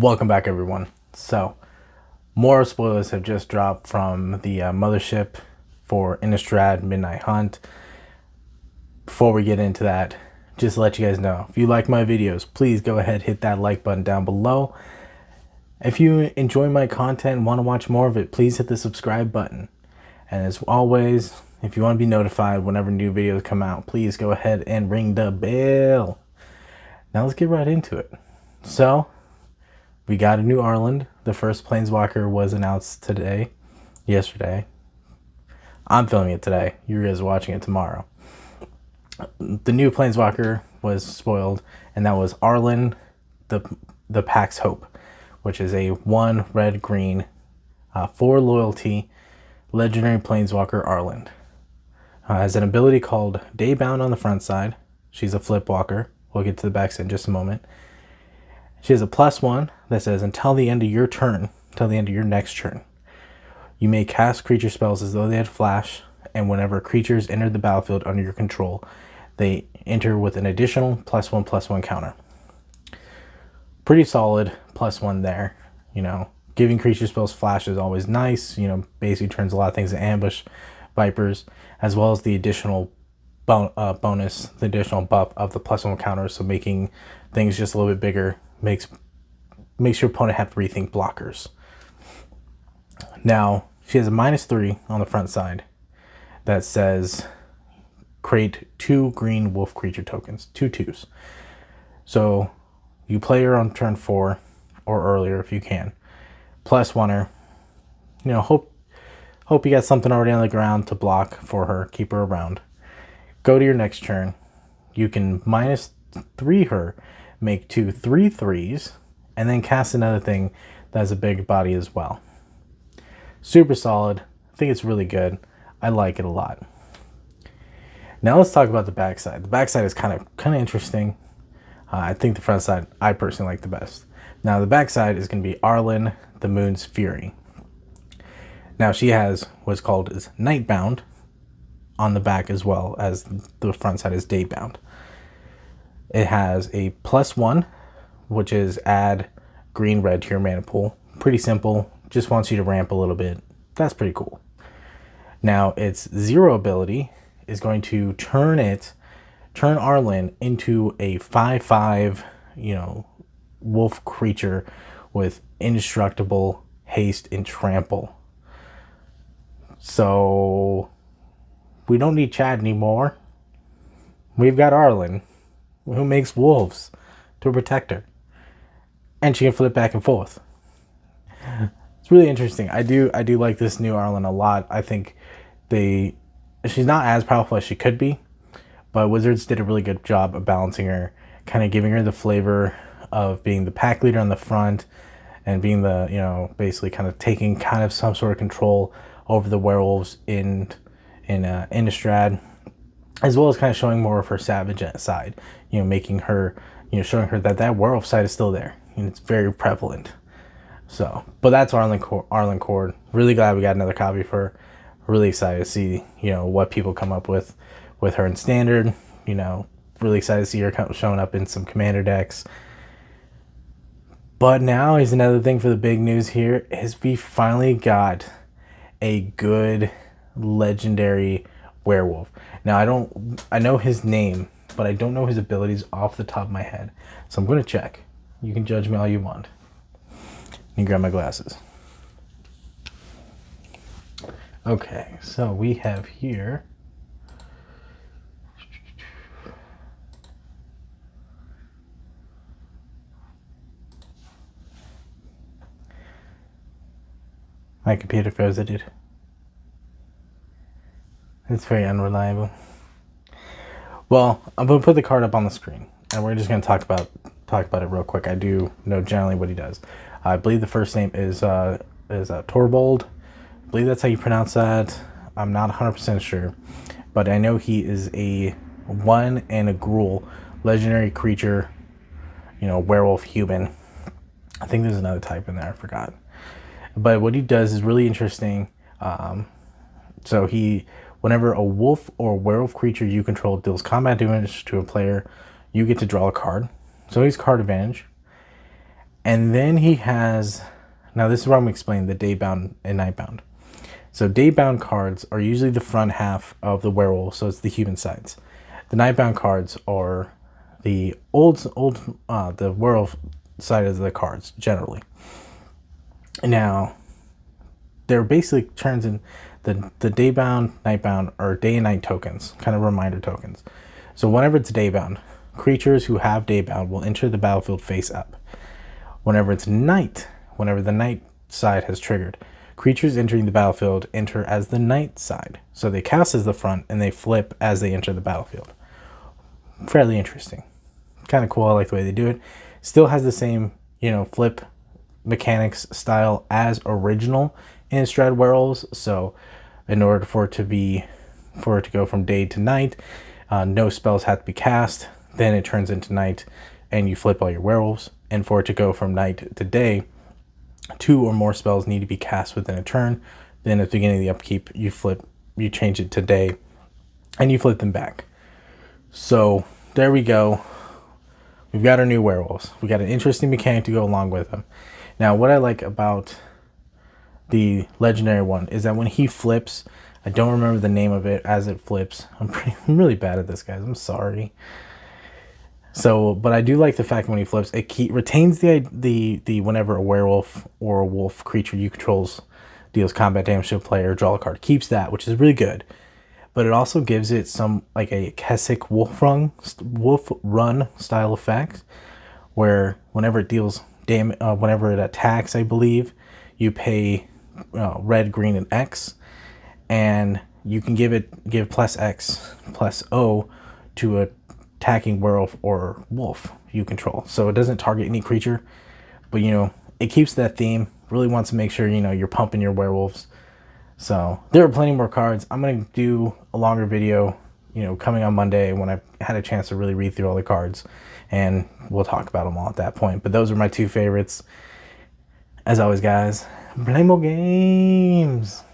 Welcome back, everyone. So, more spoilers have just dropped from the mothership for Innistrad Midnight Hunt. Before we get into that, just to let you guys know, if you like my videos, please go ahead, hit that like button down below. If you enjoy my content and want to watch more of it, please hit the subscribe button. And as always, if you want to be notified whenever new videos come out, please go ahead and ring the bell. Now let's get right into it. So, we got a new Arland. The first Planeswalker was announced yesterday. I'm filming it today. You guys are watching it tomorrow. The new Planeswalker was spoiled, and that was Arland, the Pax Hope, which is a 1 red-green, 4 loyalty, legendary Planeswalker Arland. Has an ability called Daybound on the front side. She's a flip walker. We'll get to the back side in just a moment. She has a +1 that says, until the end of your turn, until the end of your next turn, you may cast creature spells as though they had flash, and whenever creatures enter the battlefield under your control, they enter with an additional +1/+1 counter. Pretty solid +1 there. You know, giving creature spells flash is always nice. You know, basically turns a lot of things into ambush vipers, as well as the additional bonus, the additional buff of the +1 counter, so making things just a little bit bigger makes your opponent have to rethink blockers. Now, she has a -3 on the front side that says create 2 green wolf creature tokens, 2/2s. So you play her on turn 4 or earlier if you can. +1 her. You know, hope you got something already on the ground to block for her, keep her around. Go to your next turn. You can -3 her, make 2 3/3s, and then cast another thing that has a big body as well. Super solid. I think it's really good. I like it a lot. Now let's talk about the backside. The backside is kind of interesting. I think the front side I personally like the best. Now the backside is going to be Arland, the Moon's Fury. Now she has what's called is Nightbound on the back, as well as the front side is Daybound. It has a +1, which is add green red to your mana pool. Pretty simple. Just wants you to ramp a little bit. That's pretty cool. Now its 0 ability is going to turn Arland into a 5/5, wolf creature with indestructible haste and trample. So we don't need Chad anymore. We've got Arland, who makes wolves to protect her, and she can flip back and forth. It's really interesting. I do like this new Arland a lot. I think she's not as powerful as she could be, but Wizards did a really good job of balancing her, kind of giving her the flavor of being the pack leader on the front and being the, basically kind of taking kind of some sort of control over the werewolves in Innistrad, as well as kind of showing more of her savage side, making her, showing her that werewolf side is still there, and it's very prevalent. So, but that's Arland Cord. Really glad we got another copy for her. Really excited to see, what people come up with her in Standard. Really excited to see her showing up in some Commander decks. But now here's another thing for the big news here, is we finally got a good legendary werewolf. Now I know his name, but I don't know his abilities off the top of my head. So I'm going to check. You can judge me all you want. Let me grab my glasses. Okay, so we have here my computer froze. It did. It's very unreliable. Well, I'm going to put the card up on the screen, and we're just going to talk about it real quick. I do know generally what he does. I believe the first name is Torvald. I believe that's how you pronounce that. I'm not 100% sure, but I know he is a 1 and a Gruul legendary creature, werewolf human. I think there's another type in there, I forgot. But what he does is really interesting. So whenever a wolf or werewolf creature you control deals combat damage to a player, you get to draw a card. So he's card advantage. And then he has, now this is where I'm explaining the Daybound and Nightbound. So Daybound cards are usually the front half of the werewolf, so it's the human sides. The Nightbound cards are the the werewolf side of the cards, generally. Now, they're basically turns in the Daybound, Nightbound, or day and night tokens, kind of reminder tokens. So whenever it's Daybound, creatures who have Daybound will enter the battlefield face up. Whenever it's night, whenever the night side has triggered, creatures entering the battlefield enter as the night side. So they cast as the front and they flip as they enter the battlefield. Fairly interesting. Kind of cool. I like the way they do it. Still has the same, flip mechanics style as original Innistrad Werewolves. So in order for it to go from day to night, no spells have to be cast. Then it turns into night and you flip all your werewolves. And for it to go from night to day, 2 or more spells need to be cast within a turn. Then at the beginning of the upkeep, you change it to day, and you flip them back. So there we go. We've got our new werewolves. We got an interesting mechanic to go along with them. Now, what I like about the legendary one is that when he flips, I don't remember the name of it as it flips. I'm really bad at this, guys. I'm sorry. So, but I do like the fact when he flips, it retains the whenever a werewolf or a wolf creature you controls deals combat damage to a player, draw a card, keeps that, which is really good. But it also gives it some like a Keswick wolf run style effect, where whenever it deals damage, whenever it attacks, I believe you pay red, green, and X, and you can give plus X plus O to a attacking werewolf or wolf you control. So it doesn't target any creature, but it keeps that theme. Really wants to make sure you're pumping your werewolves. So there are plenty more cards. I'm gonna do a longer video coming on Monday when I've had a chance to really read through all the cards, and we'll talk about them all at that point. But those are my 2 favorites. As always, guys, play more games.